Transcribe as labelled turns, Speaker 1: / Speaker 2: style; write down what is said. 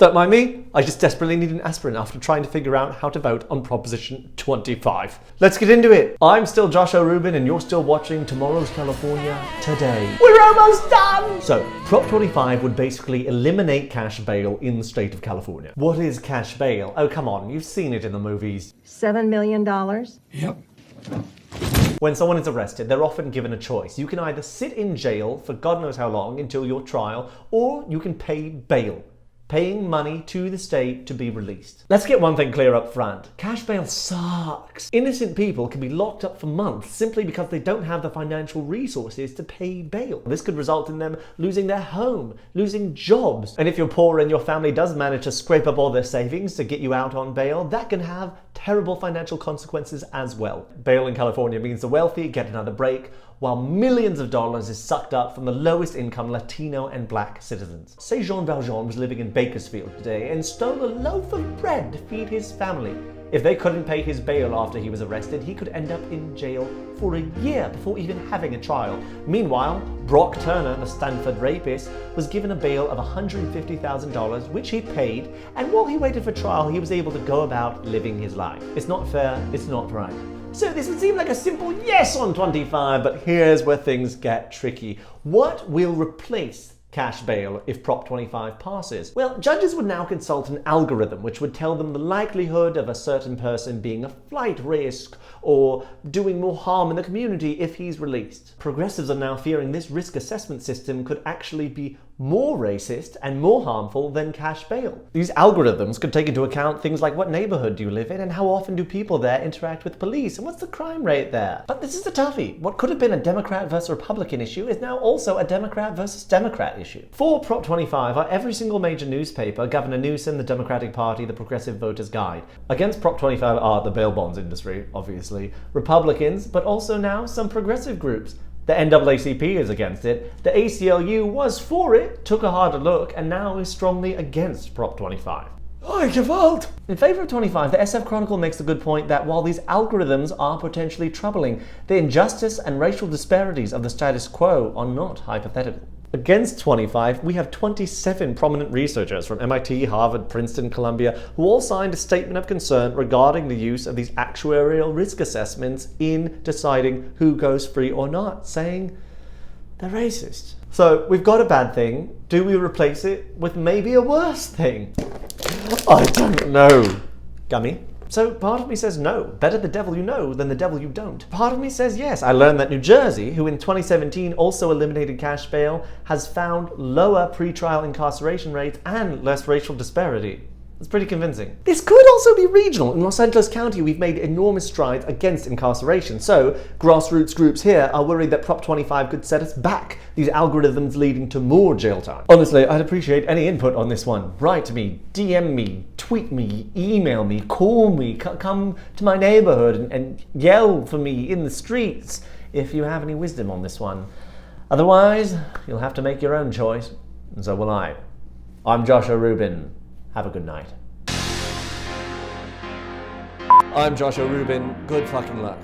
Speaker 1: Don't mind me, I just desperately need an aspirin after trying to figure out how to vote on Proposition 25. Let's get into it. I'm still Odsess-Rubin and you're still watching Tomorrow's California Today. We're almost done! So, Prop 25 would basically eliminate cash bail in the state of California. What is cash bail? Oh, come on, you've seen it in the movies.
Speaker 2: $7 million?
Speaker 3: Yep.
Speaker 1: When someone is arrested, they're often given a choice. You can either sit in jail for God knows how long until your trial, or you can pay bail, paying money to the state to be released. Let's get one thing clear up front. Cash bail sucks. Innocent people can be locked up for months simply because they don't have the financial resources to pay bail. This could result in them losing their home, losing jobs. And if you're poor and your family does manage to scrape up all their savings to get you out on bail, that can have terrible financial consequences as well. Bail in California means the wealthy get another break, while millions of dollars is sucked up from the lowest income Latino and Black citizens. Say Jean Valjean was living in Bakersfield today and stole a loaf of bread to feed his family. If they couldn't pay his bail after he was arrested, he could end up in jail for a year before even having a trial. Meanwhile, Brock Turner, the Stanford rapist, was given a bail of $150,000, which he paid, and while he waited for trial, he was able to go about living his life. It's not fair, it's not right. So this would seem like a simple yes on 25, but here's where things get tricky. What will replace cash bail if Prop 25 passes? Well, judges would now consult an algorithm which would tell them the likelihood of a certain person being a flight risk or doing more harm in the community if he's released. Progressives are now fearing this risk assessment system could actually be more racist and more harmful than cash bail. These algorithms could take into account things like what neighborhood do you live in and how often do people there interact with police and what's the crime rate there. But this is a toughie. What could have been a Democrat versus Republican issue is now also a Democrat versus Democrat issue. For Prop 25 are every single major newspaper, Governor Newsom, the Democratic Party, the Progressive Voters Guide. Against Prop 25 are the bail bonds industry, obviously, Republicans, but also now some progressive groups. The NAACP is against it, the ACLU was for it, took a harder look, and now is strongly against Prop 25. I Gewalt! In favor of 25, the SF Chronicle makes a good point that while these algorithms are potentially troubling, the injustice and racial disparities of the status quo are not hypothetical. Against 25, we have 27 prominent researchers from MIT, Harvard, Princeton, Columbia, who all signed a statement of concern regarding the use of these actuarial risk assessments in deciding who goes free or not, saying they're racist. So we've got a bad thing. Do we replace it with maybe a worse thing? I don't know. Gummy? So part of me says no. Better the devil you know than the devil you don't. Part of me says yes. I learned that New Jersey, who in 2017 also eliminated cash bail, has found lower pre-trial incarceration rates and less racial disparity. It's pretty convincing. This could also be regional. In Los Angeles County, we've made enormous strides against incarceration. So grassroots groups here are worried that Prop 25 could set us back, these algorithms leading to more jail time. Honestly, I'd appreciate any input on this one. Write to me, DM me, tweet me, email me, call me, come to my neighborhood and yell for me in the streets if you have any wisdom on this one. Otherwise, you'll have to make your own choice, and so will I. I'm Odsess-Rubin. Have a good night. I'm Odsess-Rubin. Good fucking luck.